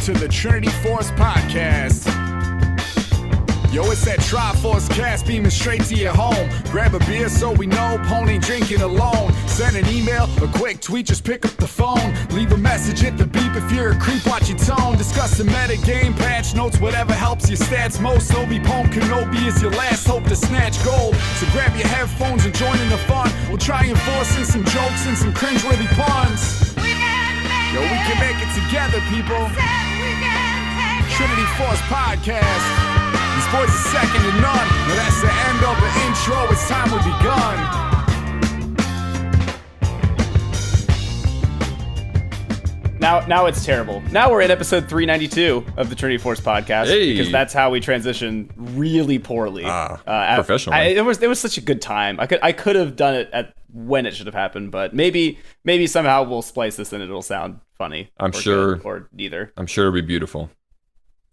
to the Trinity Force Podcast. Yo, it's that Triforce cast beaming straight to your home. Grab a beer so we know Pone ain't drinking alone. Send an email, a quick tweet, just pick up the phone. Leave a message at the beep if you're a creep, watch your tone. Discuss the meta game, patch notes, whatever helps your stats most. Obi-Pone Kenobi is your last hope to snatch gold. So grab your headphones and join in the fun. We'll try and force in some jokes and some cringeworthy puns. Yo, we can make it together, people. Trinity Force Podcast. These boys are second to none. Now that's the end of the intro. It's time we begun. Now it's terrible. Now we're in episode 392 of the Trinity Force Podcast because that's how we transition really poorly. Professional. It was such a good time. I could have done it at when it should have happened, but maybe somehow we'll splice this and it'll sound funny. I'm sure, or neither. I'm sure it'll be beautiful.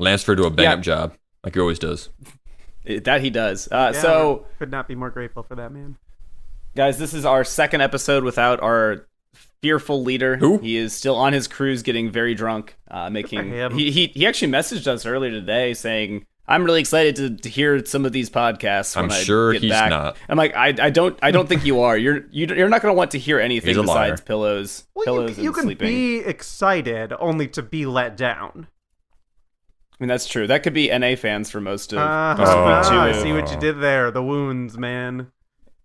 Lansford do a bang-up job, like he always does. That he does. So could not be more grateful for that, man. Guys, this is our second episode without our fearful leader. Who? He is still on his cruise, getting very drunk. He actually messaged us earlier today saying, "I'm really excited to hear some of these podcasts." I'm sure he's not. I'm like, I don't think you are. You're not going to want to hear anything besides pillows. Well, and you can sleeping. be excited only to be let down. I mean, that's true. That could be NA fans for most of. I see what you did there. The wounds, man.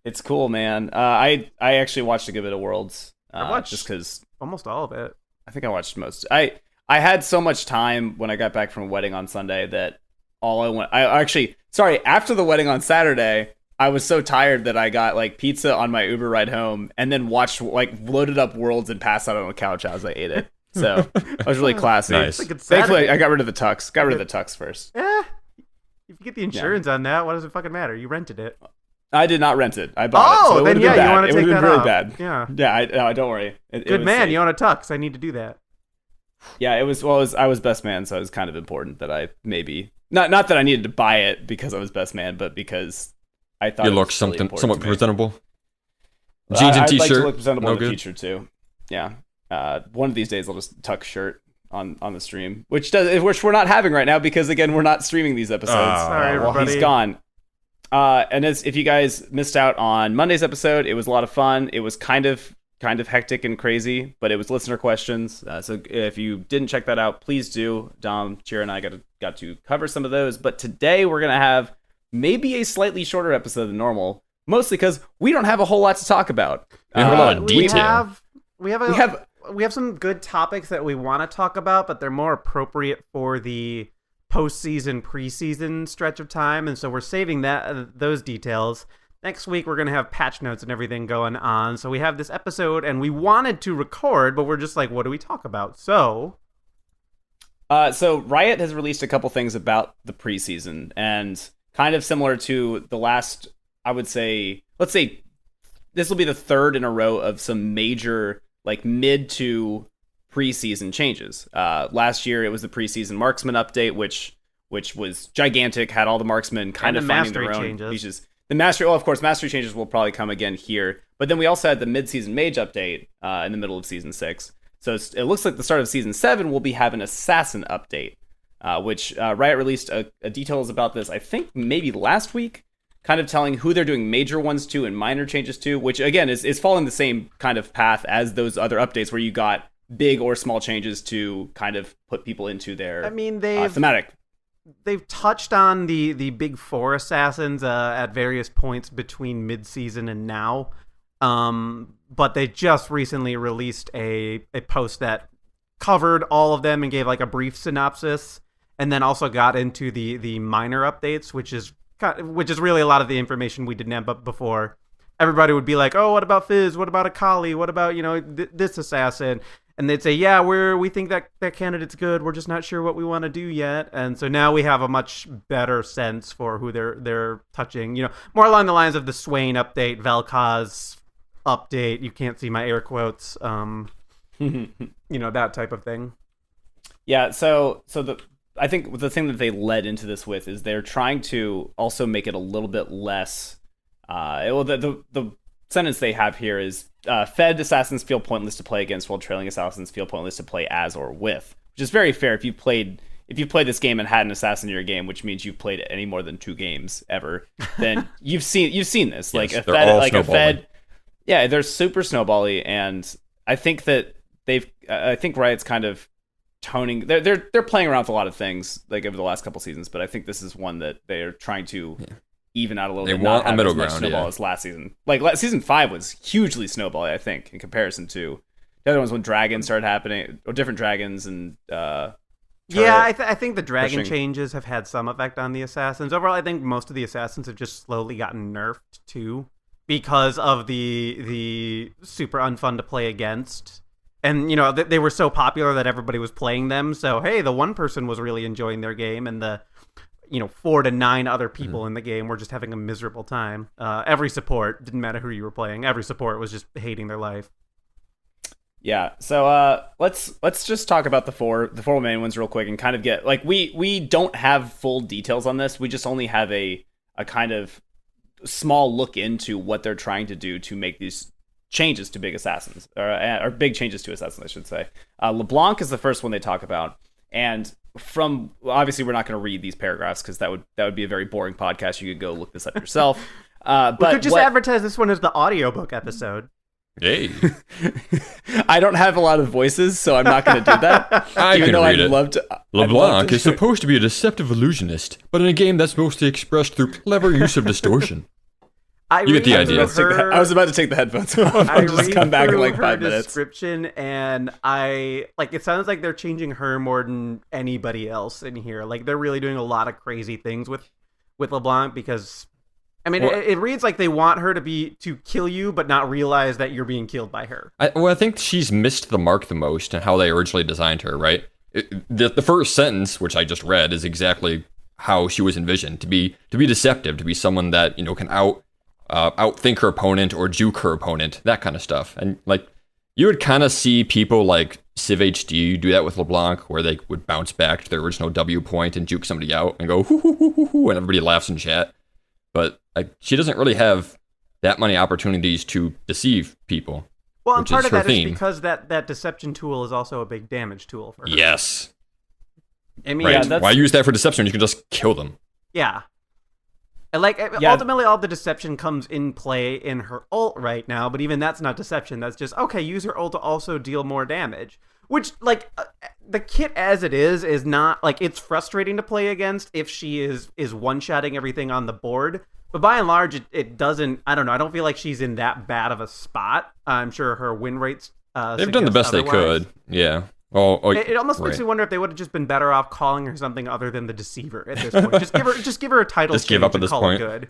It's cool, man. I actually watched a good bit of Worlds. I watched just because almost all of it. I think I watched most. I had so much time when I got back from a wedding on Sunday that after the wedding on Saturday, I was so tired that I got like pizza on my Uber ride home and then loaded up Worlds and passed out on the couch as I ate it. So I was really classy. Nice. Thankfully, I got rid of the tux. Got rid of the tux first. If you get the insurance on that, what does it fucking matter? You rented it. I did not rent it. I bought it. So it then you want to take that really off. Bad. Yeah. Don't worry. Good man. You own a tux. I need to do that. Yeah, I was best man, so it was kind of important that I maybe not that I needed to buy it because I was best man, but because I thought you it look was really somewhat presentable. Well, Jeans and I'd t-shirt. like to look presentable in the good? future too. Yeah. One of these days I'll just tuck shirt on the stream, which we're not having right now because again we're not streaming these episodes Sorry, while he's gone. And if you guys missed out on Monday's episode, it was a lot of fun. It was kind of hectic and crazy, but it was listener questions. So if you didn't check that out, please do. Dom, Chira, and I got to cover some of those. But today we're gonna have maybe a slightly shorter episode than normal, mostly because we don't have a whole lot to talk about. We have a lot of detail. We have some good topics that we want to talk about, but they're more appropriate for the postseason, preseason stretch of time, and so we're saving those details. Next week, we're going to have patch notes and everything going on, so we have this episode, and we wanted to record, but we're just like, what do we talk about? So Riot has released a couple things about the preseason, and kind of similar to the last, I would say, let's say this will be the third in a row of some major like mid to preseason changes. Last year it was the preseason marksman update, which was gigantic, had all the marksmen kind of finding their own changes. The mastery, of course, mastery changes will probably come again here. But then we also had the mid-season mage update in the middle of season 6. So it looks like the start of season 7 will be having assassin update, which Riot released details about this, I think maybe last week, kind of telling who they're doing major ones to and minor changes to, which again is following the same kind of path as those other updates where you got big or small changes to kind of put people into their thematic. They've touched on the big 4 assassins at various points between mid-season and now, but they just recently released a post that covered all of them and gave like a brief synopsis, and then also got into the minor updates, which is really a lot of the information we didn't have before. Everybody would be like, oh, what about Fizz? What about Akali? What about, this assassin? And they'd say, yeah, we think that candidate's good. We're just not sure what we want to do yet. And so now we have a much better sense for who they're touching. More along the lines of the Swain update, Vel'Koz update. You can't see my air quotes. That type of thing. Yeah. So I think the thing that they led into this with is they're trying to also make it a little bit less. The sentence they have here is fed assassins feel pointless to play against, while trailing assassins feel pointless to play as or with. which is very fair if you played this game and had an assassin in your game, which means you've played any more than 2 games ever, then you've seen this. Like Yes, a they're Fed, all like a snowballing. Fed, yeah, they're super snowbally, and I think that I think Riot's kind of toning. They're playing around with a lot of things like over the last couple seasons, but I think this is one that they are trying to even out a little They bit. want Not a have middle as much ground, snowball yeah. as last season. Like season 5 was hugely snowbally, I think, in comparison to the other ones when dragons started happening, or different dragons and. Yeah, I think the dragon pushing. changes have had some effect on the assassins. Overall, I think most of the assassins have just slowly gotten nerfed too, because of the super unfun to play against. And you know they were so popular that everybody was playing them. So hey, the one person was really enjoying their game, and the 4 to 9 other people in the game were just having a miserable time. Every support, didn't matter who you were playing, every support was just hating their life. Yeah, so let's just talk about the four main ones real quick and kind of get like we don't have full details on this. We just only have a kind of small look into what they're trying to do to make these changes to big assassins or big changes to assassins, I should say. LeBlanc is the first one they talk about, and from obviously we're not going to read these paragraphs because that would be a very boring podcast. You could go look this up yourself. We could just advertise this one as the audiobook episode. Hey, I don't have a lot of voices, so I'm not going to do that. I even can though read I'd it. love to. LeBlanc is supposed to be a deceptive illusionist, but in a game that's mostly expressed through clever use of distortion. You get the idea. I was about to take the headphones off I and just read come back in through like her 5 minutes. description, and it sounds like they're changing her more than anybody else in here. Like they're really doing a lot of crazy things with LeBlanc because. I mean, it reads like they want her to kill you, but not realize that you're being killed by her. I think she's missed the mark the most in how they originally designed her, right? The first sentence, which I just read, is exactly how she was envisioned to be deceptive, to be someone that can outthink her opponent or juke her opponent, that kind of stuff. And like you would kind of see people like Civ HD do that with LeBlanc, where they would bounce back to their original W point and juke somebody out and go hoo hoo hoo hoo hoo, and everybody laughs in chat. But she doesn't really have that many opportunities to deceive people. Well, and which part is of her that theme. is because that deception tool is also a big damage tool for her. Yes. I mean, Right. that's- Why use that for deception? You can just kill them. yeah. And ultimately, all the deception comes in play in her ult right now, but even that's not deception. That's just, okay, use her ult to also deal more damage. Which, the kit as it is not, it's frustrating to play against if she is one-shotting everything on the board. But by and large, it doesn't, I don't know, I don't feel like she's in that bad of a spot. I'm sure her win rates They've done the best they could. Yeah. It almost makes me wonder if they would have just been better off calling her something other than the Deceiver at this point. just give her a title. Just give up at this point. Good.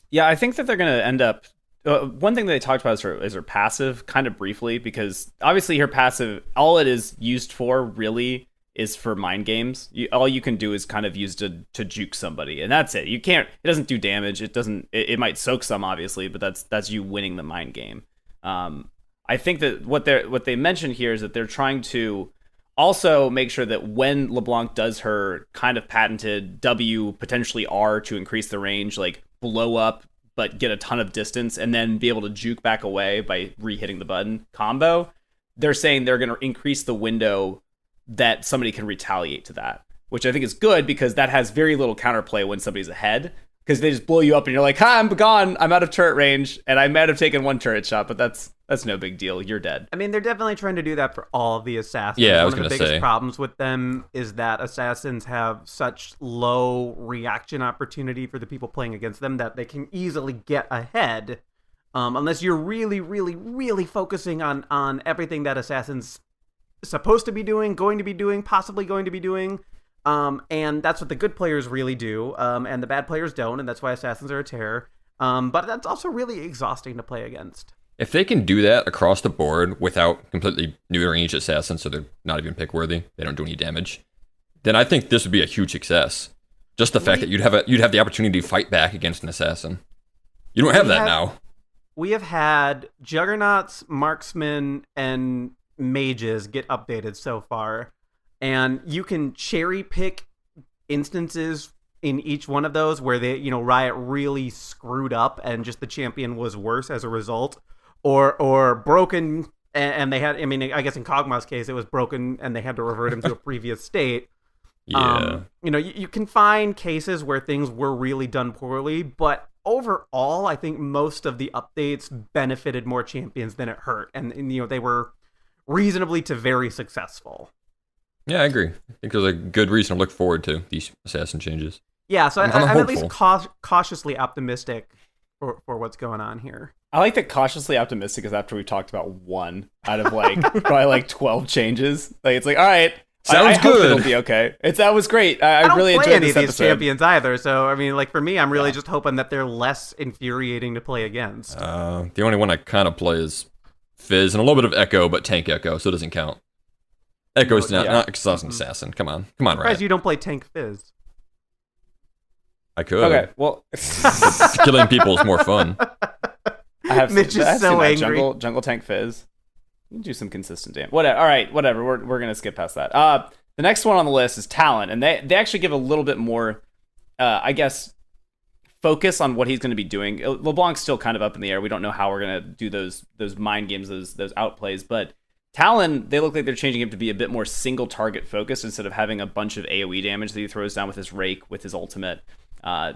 Yeah, I think that they're going to end up. One thing that they talked about is her passive, kind of briefly, because obviously her passive, all it is used for really is for mind games. All you can do is kind of use to juke somebody, and that's it. You can't. It doesn't do damage. It doesn't. It might soak some, obviously, but that's you winning the mind game. I think that what they mentioned here is that they're trying to also make sure that when LeBlanc does her kind of patented W, potentially R to increase the range, like blow up but get a ton of distance and then be able to juke back away by re-hitting the button combo, they're saying they're going to increase the window that somebody can retaliate to that, which I think is good because that has very little counterplay when somebody's ahead, because they just blow you up and you're like, hi, I'm gone, I'm out of turret range, and I might have taken one turret shot, but that's no big deal, you're dead. I mean, they're definitely trying to do that for all of the assassins. Yeah, I was One of the gonna biggest say. problems with them is that assassins have such low reaction opportunity for the people playing against them that they can easily get ahead, unless you're really, really, really focusing on everything that assassins supposed to be doing, going to be doing, possibly going to be doing. And that's what the good players really do, and the bad players don't, and that's why assassins are a terror. But that's also really exhausting to play against. If they can do that across the board without completely new range assassins, so they're not even pick worthy, they don't do any damage, then I think this would be a huge success. Just the fact that you'd have the opportunity to fight back against an assassin. You don't have that now. We have had Juggernauts, Marksmen, and Mages get updated so far, and you can cherry pick instances in each one of those where Riot really screwed up and just the champion was worse as a result, or broken and they had, I mean, I guess in Kog'Maw's case, it was broken and they had to revert him to a previous state. Yeah. You can find cases where things were really done poorly, but overall, I think most of the updates benefited more champions than it hurt, and they were reasonably to very successful. Yeah, I agree. I think there's a good reason to look forward to these assassin changes. Yeah, so I'm at least hopeful. cautiously optimistic for what's going on here. I like that cautiously optimistic is after we talked about one out of probably 12 changes. Like it's like, all right, sounds I good. hope it'll be okay. That was great. I don't really play enjoyed any this of these episode. champions either, so I mean, like for me, I'm really just hoping that they're less infuriating to play against. The only one I kind of play is Fizz and a little bit of Echo, but tank Echo, so it doesn't count. Echo's not because I was an assassin. Come on, Surprised right? you don't play tank Fizz. I could. Okay, well, Killing people is more fun. I have Mitch is I've so seen that. angry. Jungle tank Fizz. You can do some consistent damage. Whatever. All right, whatever. We're gonna skip past that. The next one on the list is Talon, and they actually give a little bit more, I guess, focus on what he's going to be doing. LeBlanc's still kind of up in the air. We don't know how we're going to do those mind games, those outplays. But Talon, they look like they're changing him to be a bit more single target focused instead of having a bunch of AoE damage that he throws down with his rake, with his ultimate. I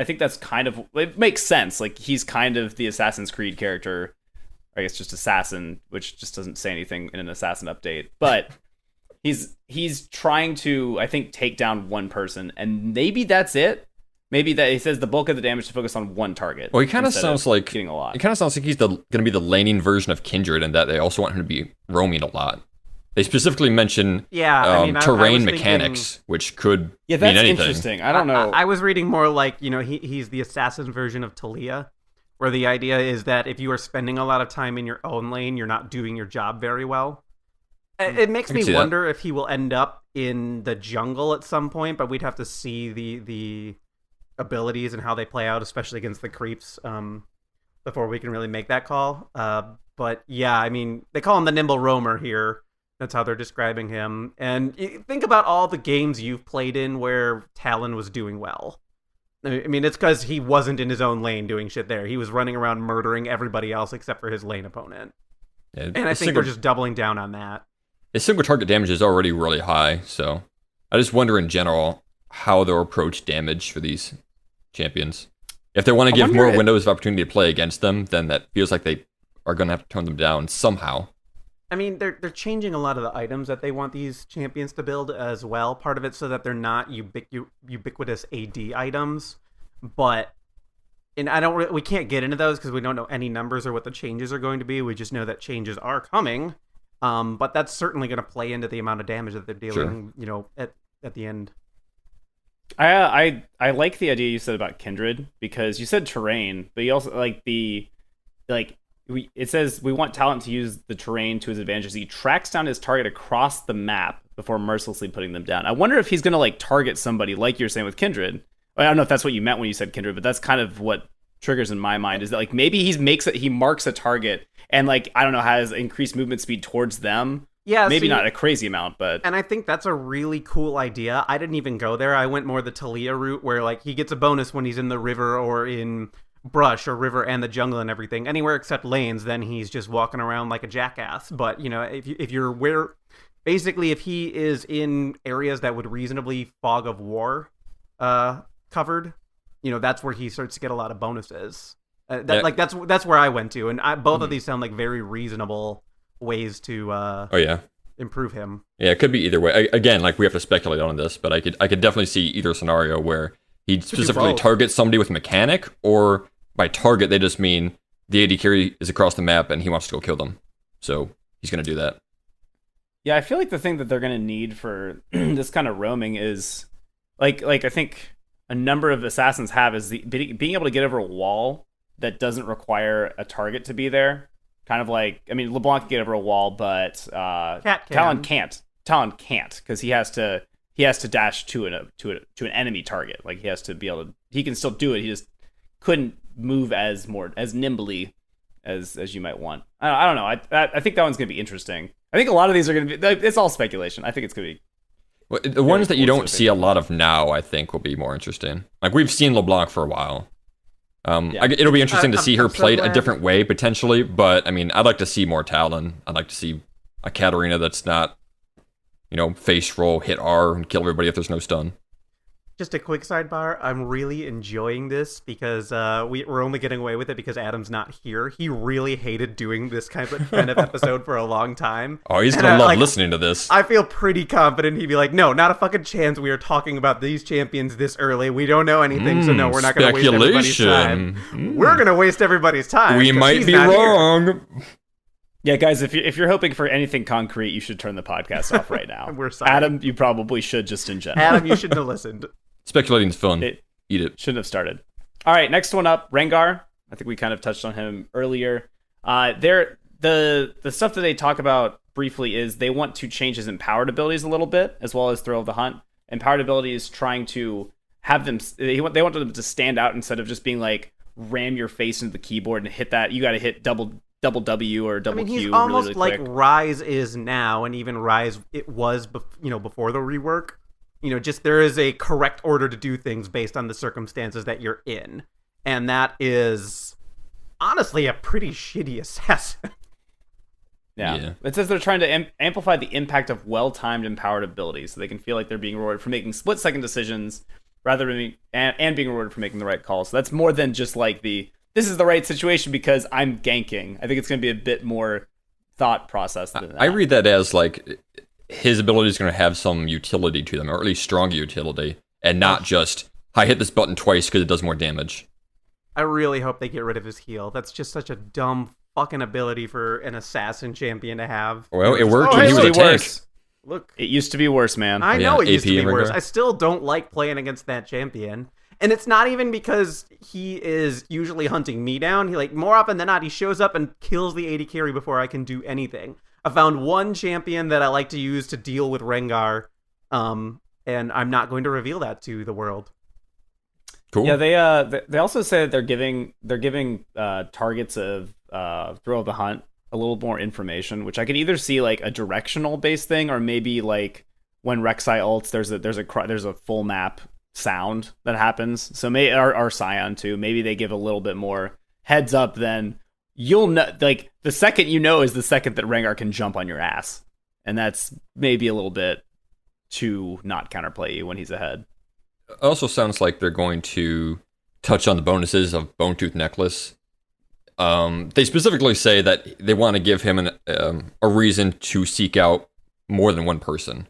think that's kind of, it makes sense. Like he's kind of the Assassin's Creed character, I guess just assassin, which just doesn't say anything in an assassin update, but. He's trying to, I think, take down one person, and maybe that's it. Maybe that he says the bulk of the damage to focus on one target. Well, he kind of sounds like getting a lot. It kind of sounds like he's going to be the laning version of Kindred, and that they also want him to be roaming a lot. They specifically mention terrain mechanics, which could that's mean anything. Interesting. I don't know. I was reading more like he's the assassin version of Talia, where the idea is that if you are spending a lot of time in your own lane, you're not doing your job very well. It makes me wonder if he will end up in the jungle at some point, but we'd have to see the abilities and how they play out, especially against the creeps, before we can really make that call. But yeah, I mean, they call him the nimble roamer here. That's how they're describing him. And think about all the games you've played in where Talon was doing well. I mean, it's because he wasn't in his own lane doing shit there. He was running around murdering everybody else except for his lane opponent. Yeah, and I think they're just doubling down on that. His single target damage is already really high, so I just wonder in general how they'll approach damage for these champions. If they want to give more windows of opportunity to play against them, then that feels like they are going to have to tone them down somehow. I mean, they're changing a lot of the items that they want these champions to build as well. Part of it so that they're not ubiquitous AD items, but we can't get into those because we don't know any numbers or what the changes are going to be. We just know that changes are coming. But that's certainly going to play into the amount of damage that they're dealing, at the end. I like the idea you said about Kindred because you said terrain, but you also it says we want Talon to use the terrain to his advantage as he tracks down his target across the map before mercilessly putting them down. I wonder if he's going to target somebody like you're saying with Kindred. I don't know if that's what you meant when you said Kindred, but that's kind of what triggers in my mind is that maybe he marks a target and I don't know, has increased movement speed towards them. Yeah, maybe not a crazy amount, but and I think that's a really cool idea. I didn't even go there. I went more the Talia route where he gets a bonus when he's in the river or in brush or river and the jungle and everything. Anywhere except lanes, then he's just walking around like a jackass. But if he is in areas that would reasonably fog of war covered, that's where he starts to get a lot of bonuses. That's where I went to, and both of these sound like very reasonable ways to improve him. Yeah, it could be either way. Again, we have to speculate on this, but I could definitely see either scenario where he specifically targets somebody with mechanic, or by target they just mean the AD carry is across the map and he wants to go kill them, so he's going to do that. Yeah, I feel like the thing that they're going to need for this kind of roaming is I think a number of assassins have is being able to get over a wall that doesn't require a target to be there. Kind of LeBlanc can get over a wall, but Talon can't. Talon can't because he has to dash to an enemy target. He has to be able to. He can still do it. He just couldn't move as nimbly as you might want. I don't know. I think that one's gonna be interesting. I think a lot of these are gonna be. It's all speculation. I think it's gonna be. Well, the ones that you don't see a lot of now, I think, will be more interesting. We've seen LeBlanc for a while. It'll be interesting to see her I'm so played a glad. different way potentially, but I mean, I'd like to see more Talon. I'd like to see a Katarina that's not, face roll, hit R, and kill everybody if there's no stun. Just a quick sidebar. I'm really enjoying this because we're only getting away with it because Adam's not here. He really hated doing this kind of episode for a long time. Oh, he's And gonna love like, listening to this. I feel pretty confident he'd be like, no, not a fucking chance. We are talking about these champions this early. We don't know anything, so no, we're not going to waste everybody's time. We're going to waste everybody's time. We 'cause might he's be not here. wrong. Yeah, guys, if you're hoping for anything concrete, you should turn the podcast off right now. We're sorry. Adam, you probably should just in general. Adam, you shouldn't have listened. Speculating is fun. It Eat it. shouldn't have started. All right, next one up, Rengar. I think we kind of touched on him earlier. The stuff that they talk about briefly is they want to change his empowered abilities a little bit, as well as Thrill of the Hunt. Empowered abilities trying to have them. They want them to stand out instead of just being like ram your face into the keyboard and hit that. You got to hit double W or double Q. He's really, almost really like quick. Rise is now, and even Rise it was, before the rework. Just there is a correct order to do things based on the circumstances that you're in, and that is honestly a pretty shitty assassin. Yeah. It says they're trying to amplify the impact of well-timed empowered abilities, so they can feel like they're being rewarded for making split-second decisions rather than and being rewarded for making the right call. So that's more than just like this is the right situation because I'm ganking. I think it's going to be a bit more thought process than that. I read that as like his ability is going to have some utility to them, or at least strong utility, and not just I hit this button twice because it does more damage. I really hope they get rid of his heal. That's just such a dumb fucking ability for an assassin champion to have. Well, it worked Oh, when hey, he was a It tank. worse. Look, It used to be worse, man. I know Yeah, it used to AP be and worse. Rengar. I still don't like playing against that champion. And it's not even because he is usually hunting me down. He more often than not, he shows up and kills the AD carry before I can do anything. I found one champion that I like to use to deal with Rengar, and I'm not going to reveal that to the world. Cool. Yeah, they also say that they're giving targets of Thrill of the Hunt a little more information, which I could either see like a directional based thing, or maybe like when Rek'Sai ults, there's a full map sound that happens. So maybe our Scion too. Maybe they give a little bit more heads up. Then you'll know, like the second is the second that Rengar can jump on your ass, and that's maybe a little bit to not counterplay you when he's ahead. It also sounds like they're going to touch on the bonuses of Bone Tooth Necklace. They specifically say that they want to give him a reason to seek out more than one person.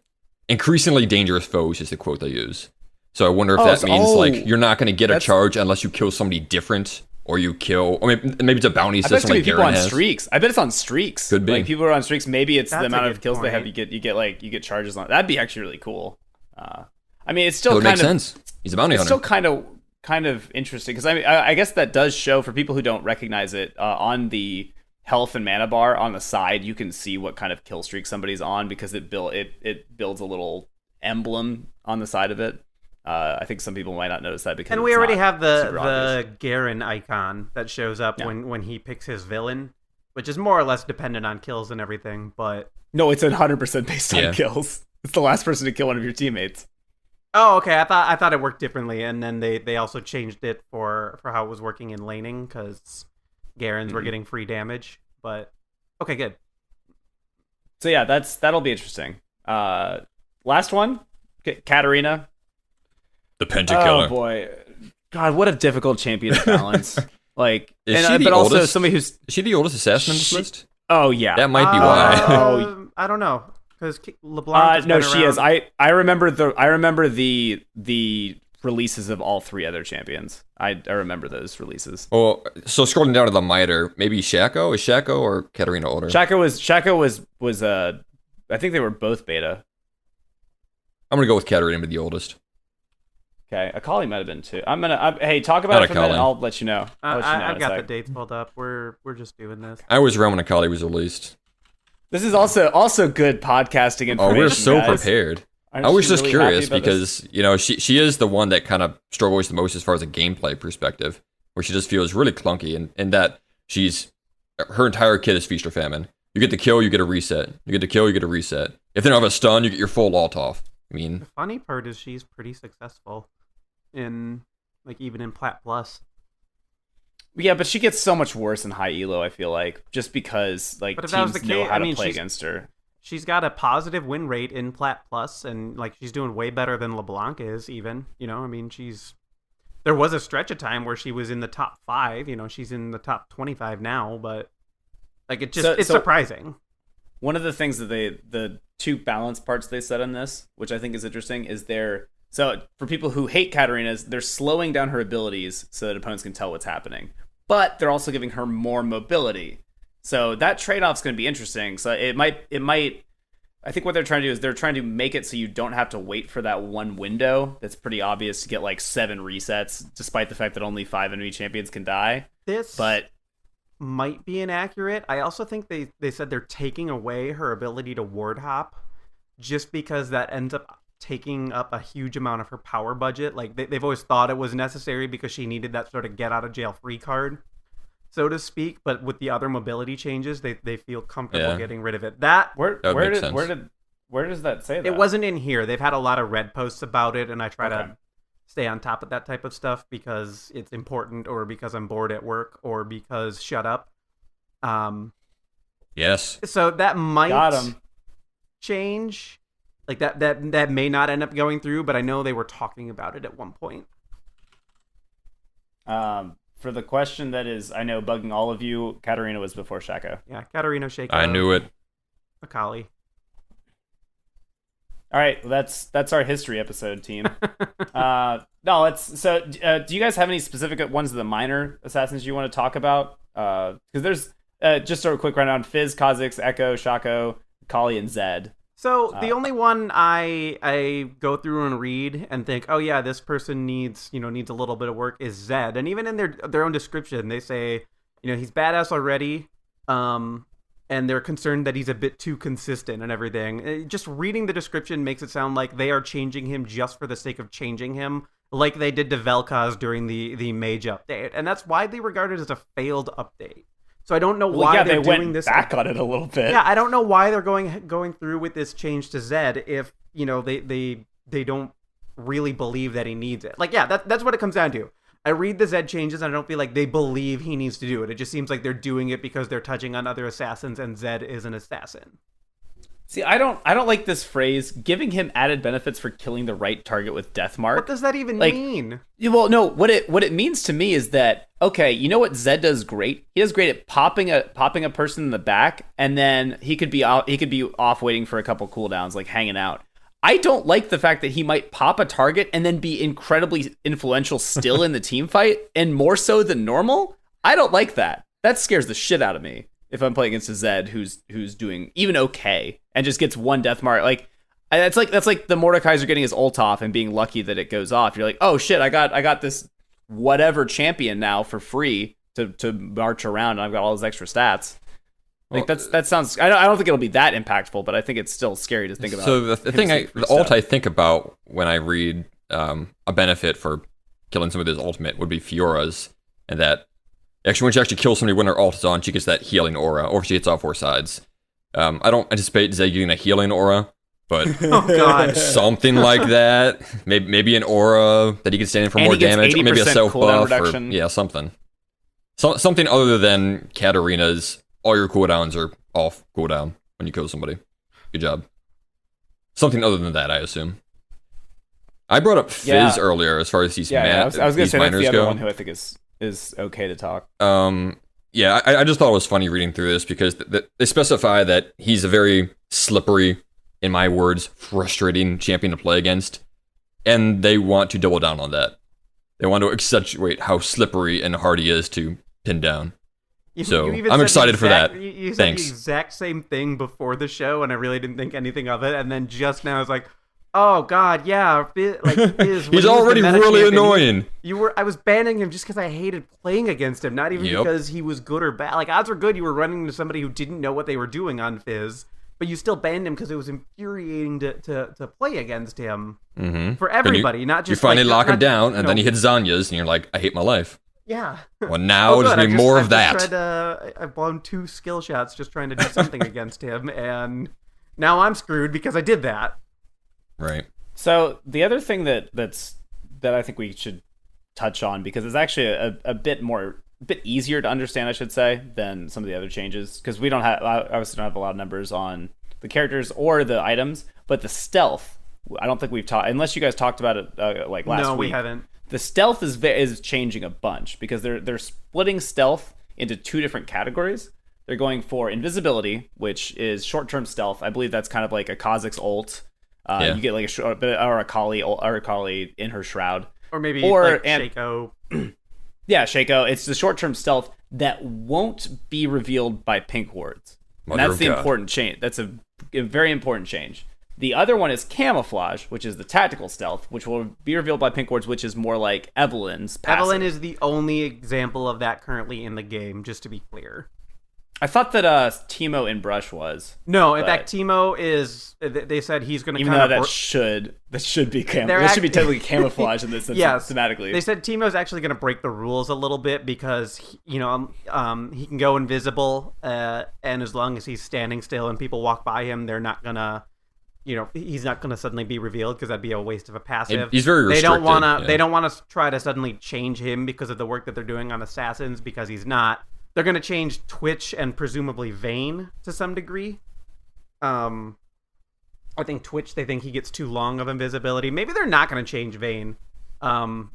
Increasingly dangerous foes is the quote they use. So I wonder if that means like you're not going to get a charge unless you kill somebody different, or you kill, or maybe it's a bounty I bet it's system gonna like be people Garen on has. streaks. I bet it's on streaks. Could be. Like people are on streaks. Maybe it's That's the a amount good of kills they have. point. You get charges on. That'd be actually really cool. I mean, it's still It would kind make of sense. He's a bounty it's hunter. still kind of interesting because I guess that does show for people who don't recognize it on the health and mana bar on the side. You can see what kind of kill streak somebody's on because it builds a little emblem on the side of it. I think some people might not notice that because And we it's already not have the super obvious. Garen icon that shows up Yeah. when he picks his villain, which is more or less dependent on kills and everything. But No, it's 100% based on Yeah. kills. It's the last person to kill one of your teammates. oh, okay, I thought it worked differently, and then they also changed it for how it was working in laning because Garens were getting free damage. But okay, good. So yeah, that'll be interesting. Last one, Katarina. The Pentakiller. Oh boy, God, what a difficult champion to balance. Like, Is she the but also oldest? somebody who's Is she the oldest assassin in this list? oh yeah, That might be why. I don't know because LeBlanc. has no, been she is. around- I remember the releases of all three other champions. I remember those releases. Well, so scrolling down to the Miter, maybe Shaco? Is Shaco or Katarina older? Shaka was I think they were both beta. I'm going to go with Katarina, but the oldest. Okay, Akali might have been too. Hey, talk about Not it for a minute. Akali. I'll let you know. I'll let you know in I've a got the sec. dates pulled up. We're just doing this. I was around when Akali was released. This is also good podcasting information. Oh, we're so guys. prepared. Aren't I was you just really happy curious about this? because, she is the one that kind of struggles the most as far as a gameplay perspective, where she just feels really clunky and that her entire kit is feast or famine. You get the kill, you get a reset. You get the kill, you get a reset. If they don't have a stun, you get your full ult off. I mean, The funny part is she's pretty successful in even in Plat Plus. Yeah, but she gets so much worse in high elo, I feel like, just because like But if that was teams the know case, how I to mean, play against her. she's got a positive win rate in Plat Plus, and like she's doing way better than LeBlanc is. Even I mean, there was a stretch of time where she was in the top 5. She's in the top 25 now, but like it's surprising. One of the things that the two balance parts they said on this, which I think is interesting, is so for people who hate Katarina's, they're slowing down her abilities so that opponents can tell what's happening. But they're also giving her more mobility. So that trade-off's going to be interesting. So it might I think what they're trying to do is they're trying to make it so you don't have to wait for that one window that's pretty obvious to get like 7 resets, despite the fact that only 5 enemy champions can die. This might be inaccurate. I also think they said they're taking away her ability to ward hop just because that ends up taking up a huge amount of her power budget. Like they've always thought it was necessary because she needed that sort of get out of jail free card, so to speak. But with the other mobility changes, they feel comfortable getting rid of it. Where does that say that? It wasn't in here. They've had a lot of red posts about it, and I try to stay on top of that type of stuff because it's important, or because I'm bored at work, or because shut up. Yes. So that might change. Like that may not end up going through, but I know they were talking about it at one point. For the question that is, I know, bugging all of you, Katarina was before Shaco. Yeah, Katarina, Shaco. I knew it. Akali. All right, well, that's our history episode, team. No, do you guys have any specific ones of the minor assassins you want to talk about? Because there's just a quick rundown: Fizz, Kha'Zix, Echo, Shaco, Kali, and Zed. So the only one I go through and read and think, oh yeah, this person needs a little bit of work is Zed. And even in their own description, they say, he's badass already, and they're concerned that he's a bit too consistent and everything. Just reading the description makes it sound like they are changing him just for the sake of changing him, like they did to Vel'Koz during the Mage update. And that's widely regarded as a failed update. So I don't know why they're doing this. Back on it a little bit. Yeah, I don't know why they're going through with this change to Zed if they don't really believe that he needs it. Like, yeah, that's what it comes down to. I read the Zed changes and I don't feel like they believe he needs to do it. It just seems like they're doing it because they're touching on other assassins and Zed is an assassin. See, I don't like this phrase, giving him added benefits for killing the right target with Deathmark. What does that even mean? Well, no, what it means to me is that, okay, you know what Zed does great? He does great at popping a person in the back, and then he could be off waiting for a couple cooldowns, like hanging out. I don't like the fact that he might pop a target and then be incredibly influential still in the team fight, and more so than normal. I don't like that. That scares the shit out of me if I'm playing against a Zed who's doing even okay and just gets one death mark. Like that's like the Mordekaiser getting his ult off and being lucky that it goes off. You're like, oh shit, I got this whatever champion now for free to march around, and I've got all those extra stats. Like that sounds. I don't think it'll be that impactful, but I think it's still scary to think about. So the ult I think about when I read a benefit for killing somebody with his ultimate would be Fiora's, and that actually when she actually kills somebody when her ult is on, she gets that healing aura, or if she hits all 4 sides. I don't anticipate Zed getting a healing aura, but oh god, something like that. Maybe an aura that he can stand in for more damage, or maybe a self buff, or something. Something other than Katarina's. All your cooldowns are off cooldown when you kill somebody. Good job. Something other than that, I assume. I brought up Fizz earlier as far as these I was going to say that's the other go. one who I think is okay to talk. I just thought it was funny reading through this because they specify that he's a very slippery, in my words, frustrating champion to play against, and they want to double down on that. They want to accentuate how slippery and hard he is to pin down. I'm excited for that. You said Thanks. the exact same thing before the show, and I really didn't think anything of it. And then just now, I was like, "Oh God, yeah." He's already really annoying. I was banning him just because I hated playing against him, not even because he was good or bad. Like odds were good you were running into somebody who didn't know what they were doing on Fizz, but you still banned him because it was infuriating to play against him for everybody, not just. You finally lock him down, and then he hits Zanya's, and you're like, "I hate my life." Yeah. Well, now there's gonna be more of that. I've blown 2 skill shots just trying to do something against him, and now I'm screwed because I did that. Right. So the other thing that I think we should touch on, because it's actually a bit more bit easier to understand, I should say, than some of the other changes, because we don't have, obviously don't have a lot of numbers on the characters or the items, but the stealth, I don't think we've talked, unless you guys talked about it like last week. No, we haven't. The stealth is changing a bunch, because they're splitting stealth into two different categories. They're going for invisibility, which is short-term stealth. I believe that's kind of like a Kha'Zix ult. You get like a Kali in her shroud, or maybe like Shaco. Yeah, Shaco. It's the short-term stealth that won't be revealed by pink wards. And that's the important change. That's a very important change. The other one is camouflage, which is the tactical stealth, which will be revealed by pink wards, which is more like Evelyn's passive. Evelyn is the only example of that currently in the game, just to be clear. I thought that Teemo in Brush was. No, in fact, Teemo is. They said he's going to even though that should be technically camouflage in this sense, yes, thematically. They said Teemo's actually going to break the rules a little bit because he can go invisible, and as long as he's standing still and people walk by him, they're not gonna. He's not going to suddenly be revealed because that'd be a waste of a passive. He's very restricted. They don't want to try to suddenly change him because of the work that they're doing on Assassins, because he's not. They're going to change Twitch and presumably Vayne to some degree. I think Twitch, they think he gets too long of invisibility. Maybe they're not going to change Vayne. Although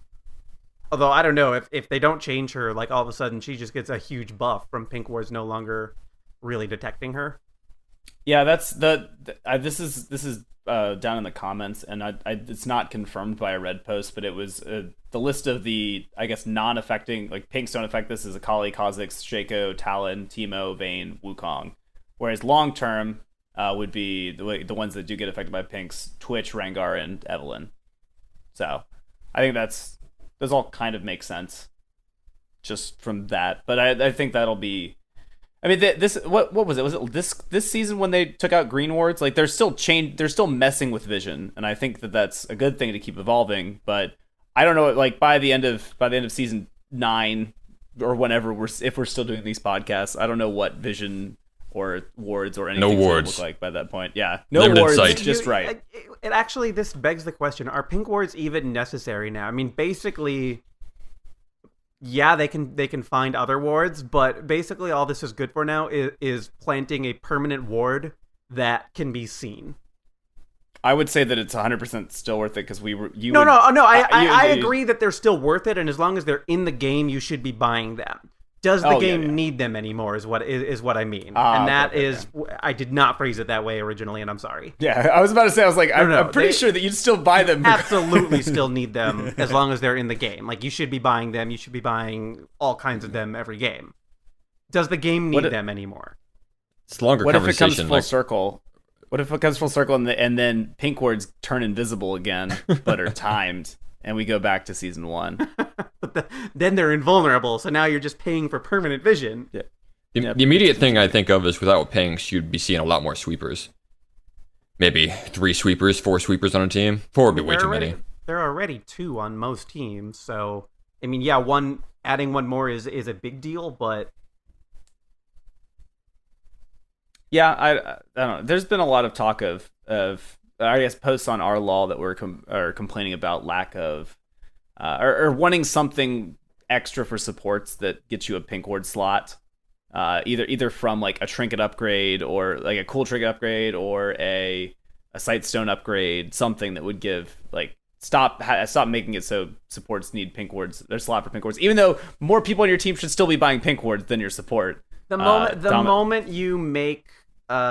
I don't know if they don't change her, like all of a sudden she just gets a huge buff from Pink Wars no longer really detecting her. Yeah, that's this is down in the comments, and it's not confirmed by a Red post, but it was the list of the, I guess, non-affecting, like pinks don't affect this, is Akali, Kha'Zix, Shaco, Talon, Teemo, Vayne, Wukong. Whereas long term would be the ones that do get affected by pinks: Twitch, Rengar, and Evelyn. So I think those all kind of make sense just from that. But I think that'll be. I mean, what was it? Was it this season when they took out green wards? Like they're still messing with vision, and I think that's a good thing to keep evolving. But I don't know, like by the end of season 9 or whenever if we're still doing these podcasts, I don't know what vision or wards or anything will look like by that point. Yeah, no limited wards, sight. just right. It actually, this begs the question: are pink wards even necessary now? I mean, basically. Yeah, they can find other wards, but basically all this is good for now is planting a permanent ward that can be seen. I would say that it's 100% still worth it because I agree that they're still worth it, and as long as they're in the game, you should be buying them. Does the game need them anymore? Is what I mean, and that is I did not phrase it that way originally, and I'm sorry. Yeah, I was about to say, I was like, I'm pretty sure that you'd still buy them. Absolutely, still need them as long as they're in the game. Like you should be buying them. You should be buying all kinds of them every game. Does the game need them anymore? It's longer. What if it comes full circle? What if it comes full circle and then pink wards turn invisible again, but are timed? And we go back to season 1. But then they're invulnerable, so now you're just paying for permanent vision. Yeah. The immediate thing I think of is without pinks, you'd be seeing a lot more sweepers. Maybe 3 sweepers, 4 sweepers on a team. 4 would be way too many. There are already 2 on most teams, so I mean, yeah, adding one more is a big deal, but yeah, I don't know. There's been a lot of talk of I guess posts on our law that are complaining about lack of or wanting something extra for supports that gets you a pink ward slot, either from like a trinket upgrade or like a cool trinket upgrade or a sightstone upgrade, something that would give like stop making it so supports need pink wards, their slot for pink wards, even though more people on your team should still be buying pink wards than your support. The moment you make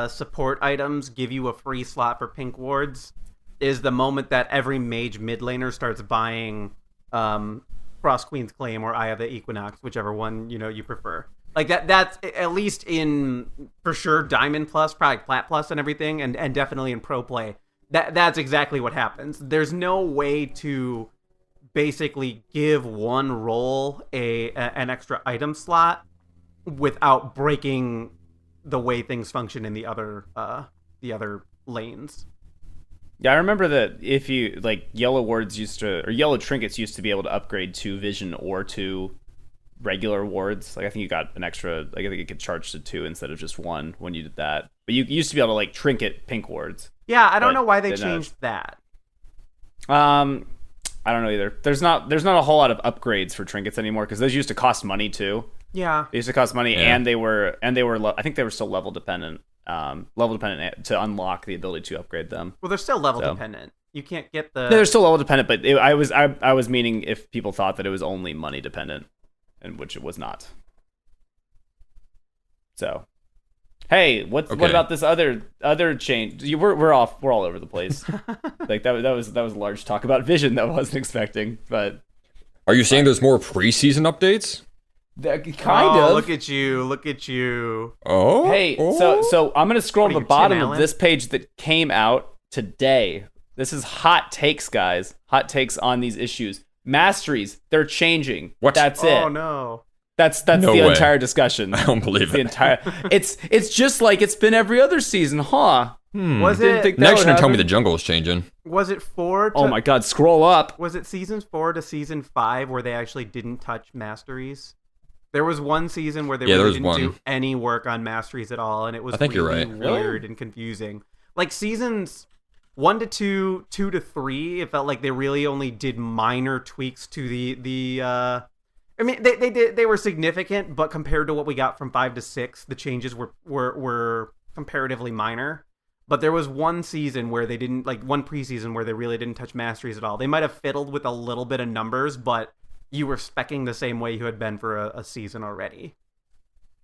support items give you a free slot for pink wards is the moment that every mage mid laner starts buying Frost Queen's Claim or Eye of the Equinox, whichever one you prefer. Like that's at least in for sure Diamond Plus, probably Plat Plus and everything, and definitely in Pro Play. That's exactly what happens. There's no way to basically give one role an extra item slot without breaking the way things function in the other lanes. Yeah, I remember that if you like yellow wards yellow trinkets used to be able to upgrade to vision or to regular wards. Like I think you got an extra, like I think it could charge to 2 instead of just 1 when you did that. But you used to be able to like trinket pink wards. Yeah, I don't know why they changed that. I don't know either. There's not a whole lot of upgrades for trinkets anymore because those used to cost money too. Yeah, They used to cost money, Yeah. and they were I think they were still level dependent. Level dependent to unlock the ability to upgrade them. well, they're still level So. dependent. You can't get the. They're still level dependent, but I was meaning if people thought that it was only money dependent, and which it was not. So, hey, what about this other change? We're all over the place. Like that was a large talk about Vision that I wasn't expecting, but Are you saying there's more preseason updates? kind of. Look at you. Oh. Hey, oh. so I'm gonna scroll What to are the you, bottom Tim of Allen? this page that came out today. This is hot takes, guys. Hot takes on these issues. Masteries, they're changing. What? That's it. Oh no. That's No the way. entire discussion. I don't believe The it. entire. It's just like it's been every other season, huh? Was Didn't it? think that Next, would you're gonna tell me the happen? jungle is changing. Was it 4? To, Oh my God! Scroll up. Was it seasons 4 to season 5 where they actually didn't touch masteries? There was one season where they Yeah, there really was didn't one. do any work on masteries at all, and it was I think you're really right. weird and confusing. Like seasons 1 to 2, 2 to 3, it felt like they really only did minor tweaks to the. I mean, they were significant, but compared to what we got from 5 to 6, the changes were comparatively minor. But there was one season where they didn't, like one preseason where they really didn't touch masteries at all. They might have fiddled with a little bit of numbers, but you were specking the same way you had been for a season already.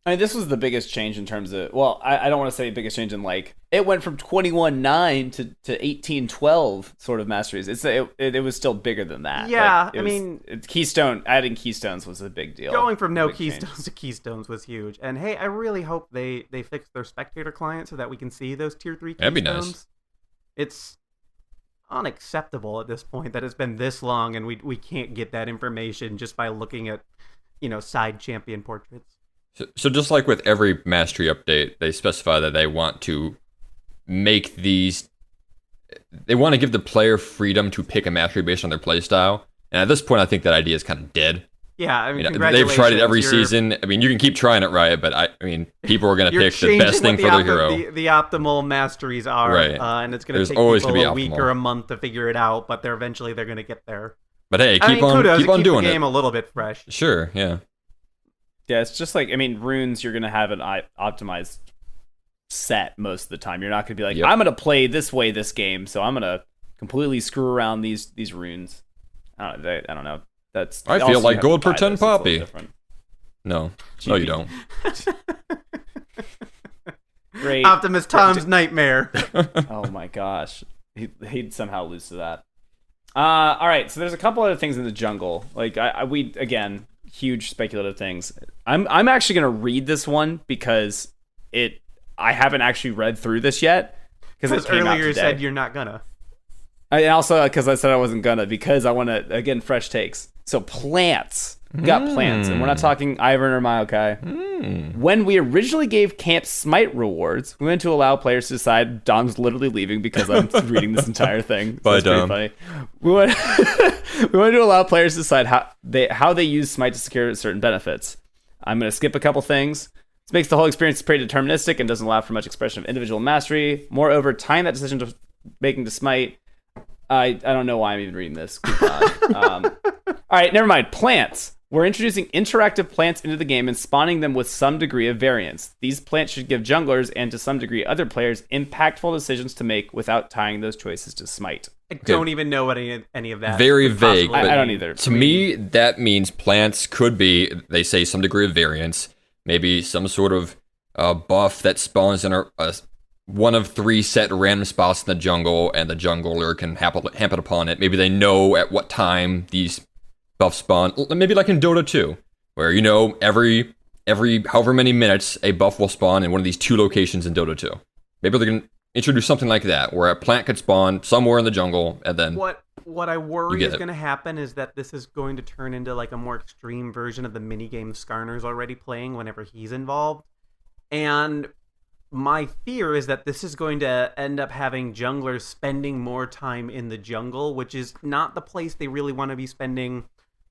I mean, this was the biggest change in terms of. Well, I don't want to say biggest change in like it went from 21-9 to 18-12 sort of masteries. It was still bigger than that. Yeah, Like, I mean, adding keystones was a big deal. Going from no Big change. keystones to keystones was huge. And hey, I really hope they fix their spectator client so that we can see those tier 3 keystones. That'd be nice. It's unacceptable at this point that it's been this long and we can't get that information just by looking at, side champion portraits. So just like with every mastery update, they specify that they want to make these. They want to give the player freedom to pick a mastery based on their playstyle. And at this point, I think that idea is kind of dead. Yeah, I mean, They've tried it every congratulations, season. I mean, you can keep trying it, right? But I mean, people are going to You're pick the changing best thing what for their the hero. The optimal masteries are, Right. And it's going to There's take always people gonna a be week optimal. or a month to figure it out, but they're eventually going to get there. But hey, I mean, kudos, keep it on keeps doing the it. game a little bit fresh. Sure, yeah. Yeah, it's just like, I mean, runes, you're going to have an optimized set most of the time. You're not going to be like, Yep. I'm going to play this way this game, so I'm going to completely screw around these runes. I don't know. That's I also feel you like have to gold per buy 10 those, so it's a little poppy. different. No, GP. you don't. Great. Optimus Tom's nightmare. Oh my gosh. He'd somehow lose to that. All right, so there's a couple other things in the jungle. Like we again, huge speculative things. I'm actually gonna read this one because I haven't actually read through this yet because it came out earlier you today. said you're not gonna. And also because I said I wasn't gonna because I want to again fresh takes. So plants. We got plants, and we're not talking Ivern or Maokai. When we originally gave Camp Smite rewards, we went to allow players to decide. Dom's literally leaving because I'm reading this entire thing. So Bye, it's pretty Dom. funny. We wanted to allow players to decide how they use Smite to secure certain benefits. I'm going to skip a couple things. This makes the whole experience pretty deterministic and doesn't allow for much expression of individual mastery. Moreover, tying that decision to making to Smite. I don't know why I'm even reading this. Good God. All right, never mind. Plants. We're introducing interactive plants into the game and spawning them with some degree of variance. These plants should give junglers and to some degree other players impactful decisions to make without tying those choices to Smite. I don't even know what any of that. Very could vague. possibly but I don't mean. either. To me, that means plants could be, they say, some degree of variance. Maybe some sort of buff that spawns in a one of 3 set random spots in the jungle, and the jungler can hamper it upon it. Maybe they know at what time these buffs spawn. Maybe like in Dota 2, where every however many minutes a buff will spawn in one of these 2 locations in Dota 2. Maybe they can introduce something like that, where a plant could spawn somewhere in the jungle, and then What I worry get is it. going to happen is that this is going to turn into like a more extreme version of the minigame Skarner's already playing whenever he's involved. And my fear is that this is going to end up having junglers spending more time in the jungle, which is not the place they really want to be spending,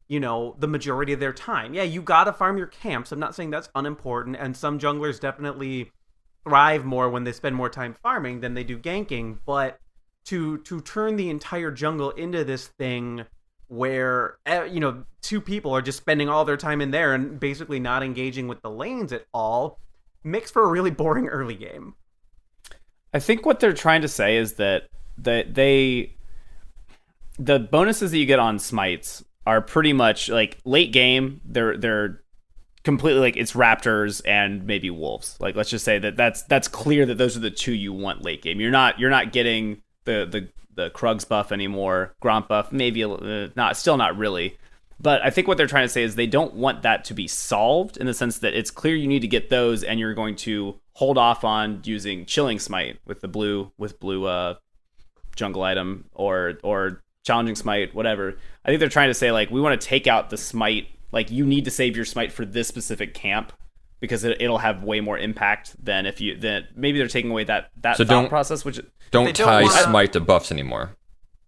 the majority of their time. Yeah, you got to farm your camps. I'm not saying that's unimportant, and some junglers definitely thrive more when they spend more time farming than they do ganking, but to turn the entire jungle into this thing where two people are just spending all their time in there and basically not engaging with the lanes at all, makes for a really boring early game. I think what they're trying to say is that the bonuses that you get on smites are pretty much like late game. They're completely like it's raptors and maybe wolves. Like let's just say that's clear that those are the two you want late game. You're not getting the Krugs buff anymore, Gromp buff, maybe still not really. But I think what they're trying to say is they don't want that to be solved in the sense that it's clear you need to get those, and you're going to hold off on using Chilling Smite with the blue jungle item or Challenging Smite, whatever. I think they're trying to say like we want to take out the smite. Like you need to save your smite for this specific camp because it'll have way more impact than if you maybe they're taking away that so thought process, which don't tie smite to buffs anymore.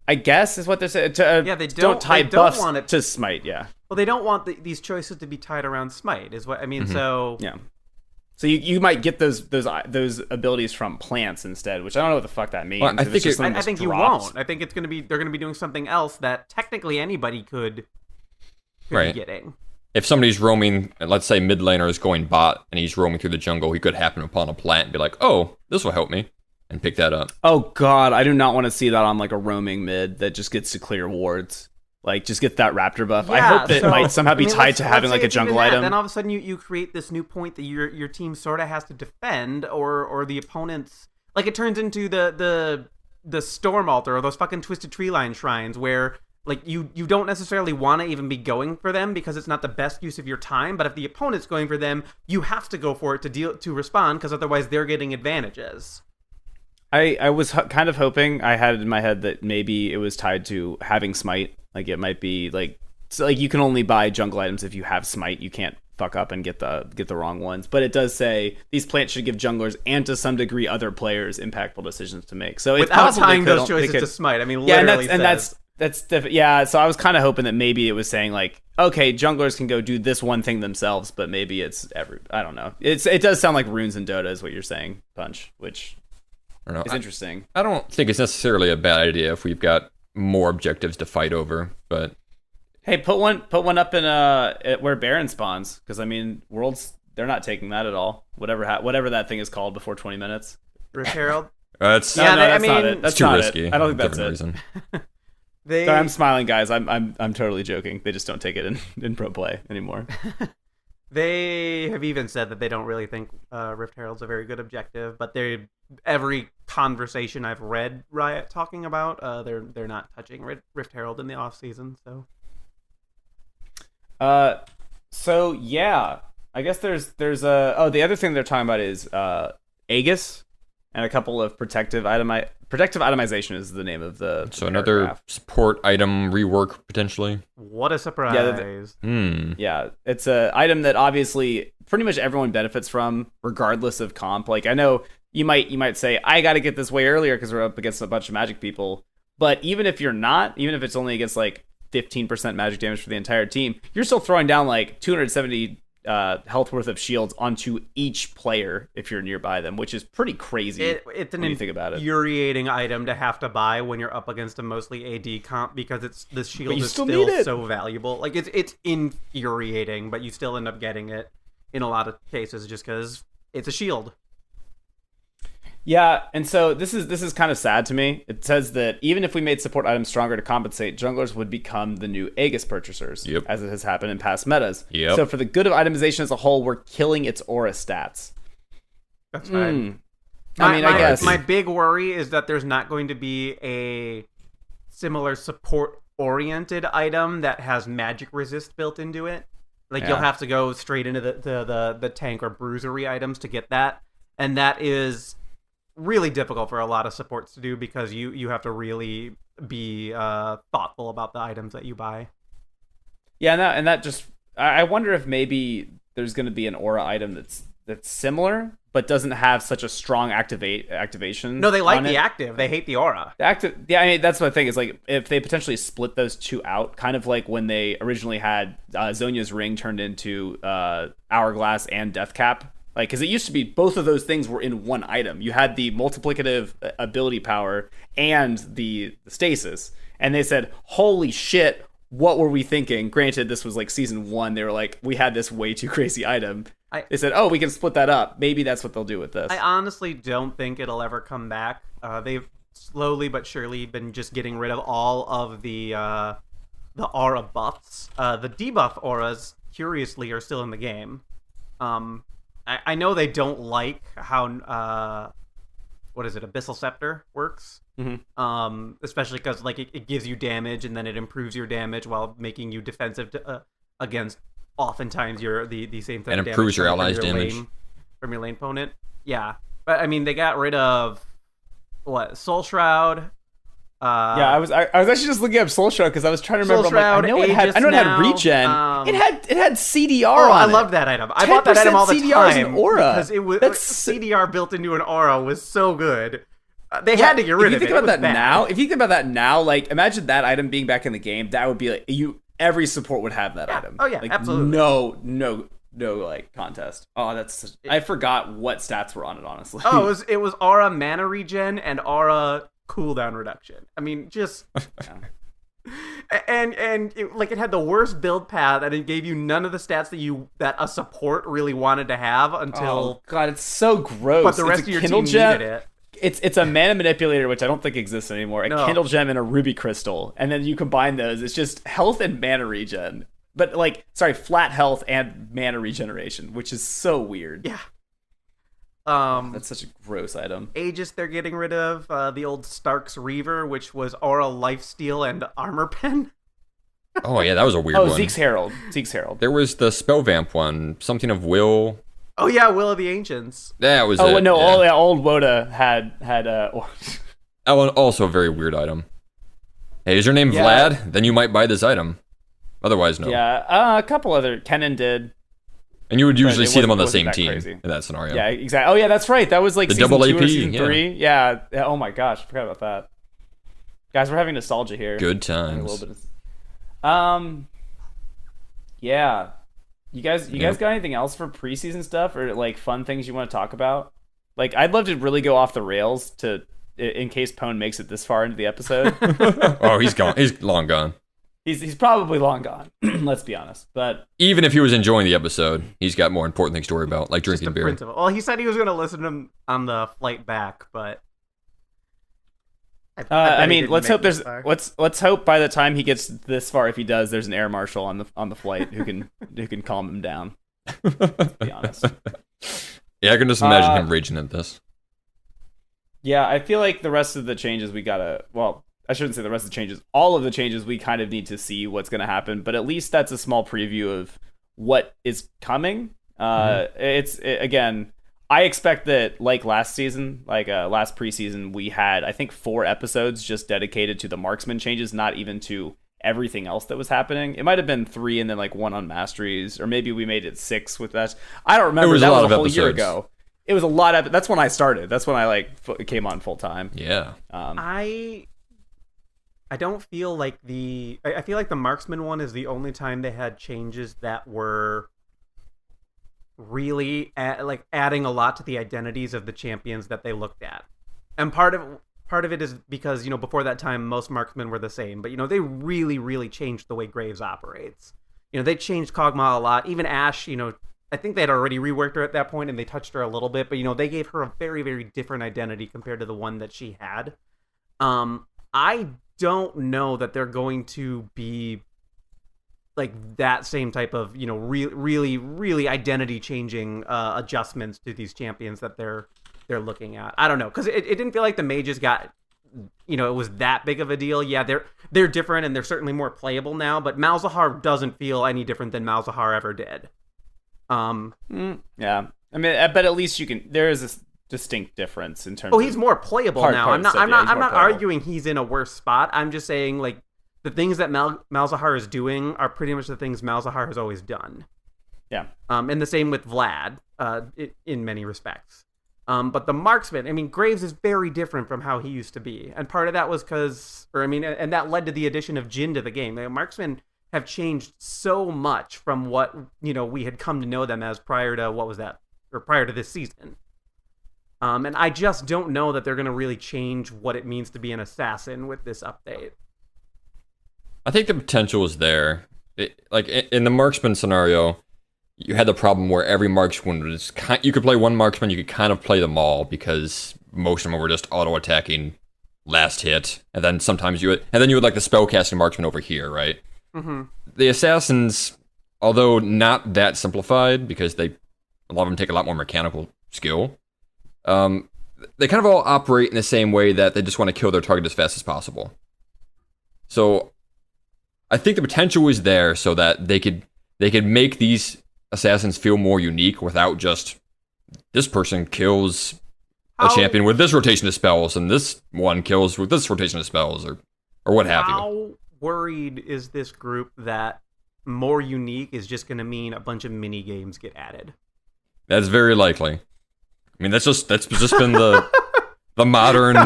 I guess is what they're saying. They don't tie buffs to smite. Yeah. Well, they don't want these choices to be tied around smite. Is what I mean. Mm-hmm. So yeah. So you might get those abilities from plants instead, which I don't know what the fuck that means. Well, I think you won't. I think they're gonna be doing something else that technically anybody could be getting. If somebody's roaming, let's say mid laner is going bot and he's roaming through the jungle, he could happen upon a plant and be like, "Oh, this will help me," and pick that up. Oh god, I do not want to see that on like a roaming mid that just gets to clear wards. Like, just get that raptor buff. Yeah, I hope that it might somehow be tied to having like a jungle item. Then all of a sudden you create this new point that your team sort of has to defend, or the opponents, like it turns into the storm altar or those fucking twisted tree line shrines where like you don't necessarily want to even be going for them because it's not the best use of your time. But if the opponent's going for them, you have to go for it to respond because otherwise they're getting advantages. I was kind of hoping, I had it in my head that maybe it was tied to having smite. Like it might be like, so like you can only buy jungle items if you have smite. You can't fuck up and get the wrong ones. But it does say these plants should give junglers and to some degree other players impactful decisions to make. So without tying those choices to smite. I mean, literally, that's different. Yeah. So I was kind of hoping that maybe it was saying like, okay, junglers can go do this one thing themselves, but maybe it's I don't know. It does sound like runes in Dota is what you're saying, Punch, which is interesting. I don't think it's necessarily a bad idea if we've got more objectives to fight over, but hey, put one up in where Baron spawns, because I mean worlds, they're not taking that at all. Whatever that thing is called before 20 minutes. Rift Herald. That's not it. That's too risky. I don't think that's it. Reason. Sorry, I'm smiling, guys. I'm totally joking. They just don't take it in pro play anymore. They have even said that they don't really think Rift Herald's a very good objective, but every conversation I've read Riot talking about, they're not touching Rift Herald in the off season. So yeah, I guess there's the other thing they're talking about is Aegis and a couple of protective itemization is the name of the another paragraph. Support item rework potentially. What a surprise. Yeah, it's a item that obviously pretty much everyone benefits from regardless of comp. Like I know you might say I got to get this way earlier because we're up against a bunch of magic people, but even if you're not, even if it's only against like 15% magic damage for the entire team, you're still throwing down like 270 health worth of shields onto each player if you're nearby them, which is pretty crazy. It's an infuriating item to have to buy when you're up against a mostly AD comp because the shield is still so valuable. Like it's infuriating, but you still end up getting it in a lot of cases just because it's a shield. Yeah, and so this is kind of sad to me. It says that even if we made support items stronger to compensate, junglers would become the new Aegis purchasers, as it has happened in past metas. Yep. So for the good of itemization as a whole, we're killing its aura stats. That's fine. I guess my big worry is that there's not going to be a similar support-oriented item that has magic resist built into it. Like you'll have to go straight into the tank or bruisery items to get that, and that is really difficult for a lot of supports to do because you have to really be thoughtful about the items that you buy. Yeah, and that just I wonder if maybe there's going to be an aura item that's similar but doesn't have such a strong activation. No, they like the active. They hate the aura. The active, yeah. I mean, that's what the thing is. Like, if they potentially split those two out, kind of like when they originally had Zhonya's ring turned into Hourglass and Death Cap. Like, because it used to be both of those things were in one item. You had the multiplicative ability power and the stasis. And they said, holy shit, what were we thinking? Granted, this was like season 1. They were like, we had this way too crazy item. They said, oh, we can split that up. Maybe that's what they'll do with this. I honestly don't think it'll ever come back. They've slowly but surely been just getting rid of all of the aura buffs. The debuff auras, curiously, are still in the game. I know they don't like how what is it, Abyssal Scepter works. Mm-hmm. Especially because like it gives you damage and then it improves your damage while making you defensive against oftentimes the same thing. And improves your allies' damage from your lane opponent. Yeah, but I mean they got rid of Soul Shroud. I was actually just looking up Soul Shroud because I was trying to remember. Shroud, I know it had regen. It had CDR on it. I love that item. I bought that item all the CDR is an time aura. because it was CDR built into an aura was so good. They had to get rid of it. If you think about that now, like imagine that item being back in the game. That would be like every support would have that item. Oh yeah, like, absolutely. No like contest. Oh, I forgot what stats were on it, honestly. Oh, it was aura mana regen and aura cooldown reduction. I mean, just and it had the worst build path, and it gave you none of the stats that a support really wanted to have until. Oh god, it's so gross. But the rest of your team needed it. It's a mana manipulator, which I don't think exists anymore. A Kindle Gem and a Ruby Crystal, and then you combine those. It's just health and mana regen, but flat health and mana regeneration, which is so weird. Yeah. That's such a gross item. Aegis they're getting rid of, the old Stark's Reaver, which was aura lifesteal and armor pen. Oh yeah, that was a weird one. Zeke's Herald. There was the spell vamp one, something of will. Oh yeah, Will of the Ancients. That was it. No, old Woda had that one also a very weird item. Hey, is your name Vlad? Then you might buy this item. Otherwise, no. Yeah, a couple other Kennen did. And you would usually see them on the same team in that scenario. Yeah, exactly. Oh yeah, that's right. That was like the season double 2 AP, or season 3. Yeah. Oh my gosh, I forgot about that. Guys, we're having nostalgia here. Good times. A little bit of... Yeah. You guys got anything else for preseason stuff or like fun things you want to talk about? Like, I'd love to really go off the rails in case Pone makes it this far into the episode. Oh, he's gone. He's long gone. He's probably long gone. Let's be honest. But even if he was enjoying the episode, he's got more important things to worry about, like drinking beer. Principle. Well, he said he was going to listen to him on the flight back, but I mean, let's hope let's hope by the time he gets this far, if he does, there's an air marshal on the flight who can calm him down. Let's be honest. Yeah, I can just imagine him raging at this. Yeah, I feel like the rest of the changes I shouldn't say the rest of the changes. All of the changes, we kind of need to see what's going to happen, but at least that's a small preview of what is coming. Again, I expect that like last season, last preseason, we had, I think, 4 episodes just dedicated to the marksman changes, not even to everything else that was happening. It might have been 3 and then like 1 on masteries, or maybe we made it 6 with that. I don't remember. That was a whole year ago. It was a lot of. That's when I started. That's when I came on full time. Yeah. I don't feel like I feel like the marksman one is the only time they had changes that were really adding a lot to the identities of the champions that they looked at. And part of it is because, before that time most marksmen were the same, but they really, really changed the way Graves operates. They changed Kog'Maw a lot. Even Ashe, I think they'd already reworked her at that point and they touched her a little bit, but they gave her a very, very different identity compared to the one that she had. I don't know that they're going to be like that same type of really, really identity changing adjustments to these champions that they're looking at. I don't know, because it didn't feel like the mages got it was that big of a deal. Yeah, they're different and they're certainly more playable now, but Malzahar doesn't feel any different than Malzahar ever did. Yeah, I mean, but at least there is this distinct difference in terms. He's more playable now. I'm not arguing he's in a worse spot. I'm just saying like the things that Malzahar is doing are pretty much the things Malzahar has always done. Yeah. And the same with Vlad, in many respects. But the marksman, I mean, Graves is very different from how he used to be, and part of that was and that led to the addition of Jhin to the game. Marksmen have changed so much from what we had come to know them as prior to this season. And I just don't know that they're going to really change what it means to be an assassin with this update. I think the potential is there. Like in the marksman scenario, you had the problem where every marksman was you could play one marksman, you could kind of play them all because most of them were just auto attacking last hit, and then sometimes you would like the spellcasting marksman over here, right? Mm-hmm. The assassins, although not that simplified because a lot of them take a lot more mechanical skill, they kind of all operate in the same way that they just want to kill their target as fast as possible. So I think the potential is there so that they could make these assassins feel more unique without just this person kills a champion with this rotation of spells and this one kills with this rotation of spells or what have you. How worried is this group that more unique is just going to mean a bunch of mini games get added? That's very likely. I mean, that's just been the modern.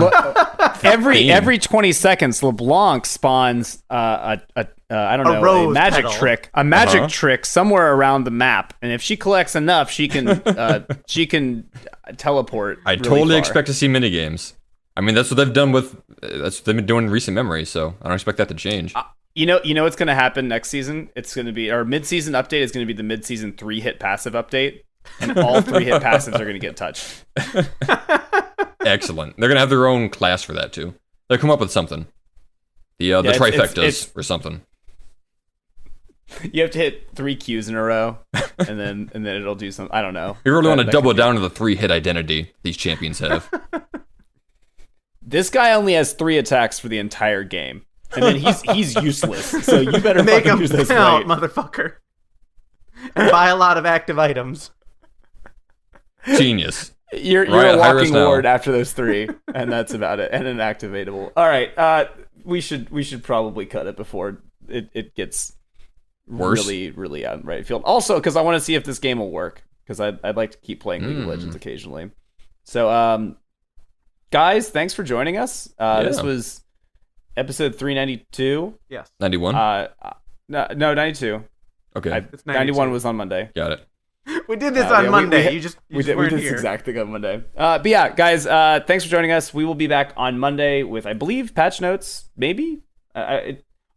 Every 20 seconds, LeBlanc spawns a magic trick somewhere around the map, and if she collects enough, she can teleport. I totally expect to see minigames. I mean, that's what they've done that's what they've been doing in recent memory, so I don't expect that to change. You know what's going to happen next season? It's going to be our mid-season update is going to be the mid-season 3-hit passive update, and all 3-hit passives are going to get touched. Excellent. They're going to have their own class for that too. They'll come up with something. The trifectas or something. You have to hit 3 Qs in a row, and then it'll do something. I don't know. You really want to double down to the 3-hit identity these champions have. This guy only has 3 attacks for the entire game, and then he's useless. So you better make him use this count, right, motherfucker, and buy a lot of active items. Genius. You're a walking ward after those 3, and that's about it, and an activatable. All right, we should probably cut it before it gets worse. Really, really out in right field. Also, because I want to see if this game will work, because I'd like to keep playing League of Legends occasionally. So, guys, thanks for joining us. This was episode 392. Yes. 91? No, 92. Okay. It's 91 was on Monday. Got it. We did this on Monday. We you just did weren't this here. exact thing on Monday. But yeah, guys, thanks for joining us. We will be back on Monday with, I believe, patch notes, maybe?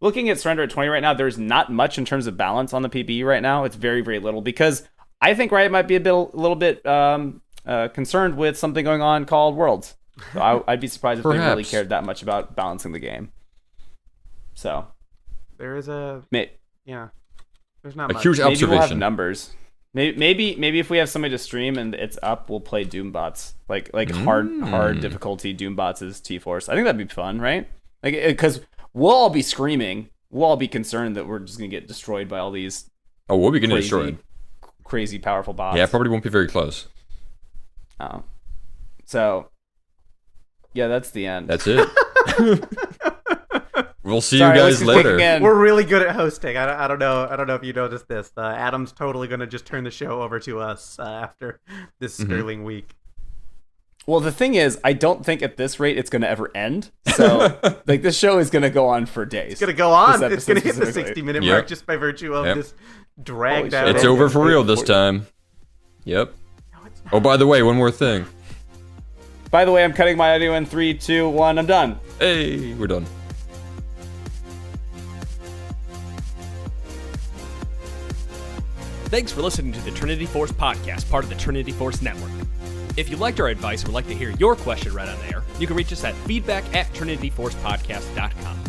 Looking at Surrender at 20 right now, there's not much in terms of balance on the PBE right now. It's very, very little, because I think Riot might be a little bit concerned with something going on called Worlds. So I'd be surprised if they really cared that much about balancing the game. So there is there's not a much. huge maybe observation. We'll have numbers. Maybe if we have somebody to stream and it's up, we'll play Doombots, like hard difficulty Doombots as T-Force. I think that'd be fun, right? Like, because we'll all be screaming, we'll all be concerned that we're just gonna get destroyed by all these. Oh, we'll be getting destroyed. Crazy powerful bots. Yeah, probably won't be very close. Oh, so yeah, that's the end. That's it. We'll see you guys later. We're really good at hosting. I don't know if you noticed this. Adam's totally going to just turn the show over to us after this Sterling week. Well, the thing is, I don't think at this rate it's going to ever end. So, like, this show is going to go on for days. It's going to go on. It's going to hit the 60-minute mark just by virtue of this dragged out. It's over for real this time. Yep. No, it's not. Oh, by the way, one more thing. By the way, I'm cutting my audio in 3, 2, 1. I'm done. Hey, we're done. Thanks for listening to the Trinity Force podcast, part of the Trinity Force Network. If you liked our advice or would like to hear your question read on air, you can reach us at feedback@trinityforcepodcast.com.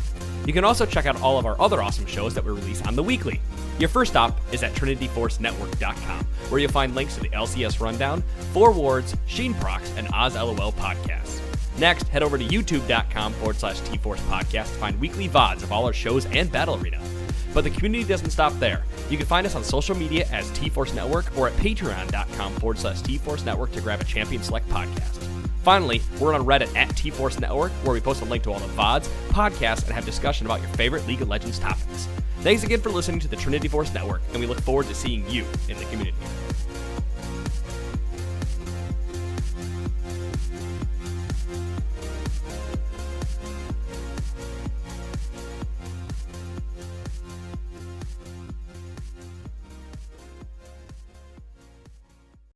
You can also check out all of our other awesome shows that we release on the weekly. Your first stop is at trinityforcenetwork.com, where you'll find links to the LCS Rundown, 4 Wards, Sheen Procs, and Oz LOL podcasts. Next, head over to youtube.com/T-Force podcast to find weekly VODs of all our shows and Battle Arena. But the community doesn't stop there. You can find us on social media as T-Force Network or at patreon.com/T-Force Network to grab a Champion Select podcast. Finally, we're on Reddit at T-Force Network, where we post a link to all the VODs, podcasts, and have discussion about your favorite League of Legends topics. Thanks again for listening to the Trinity Force Network, and we look forward to seeing you in the community.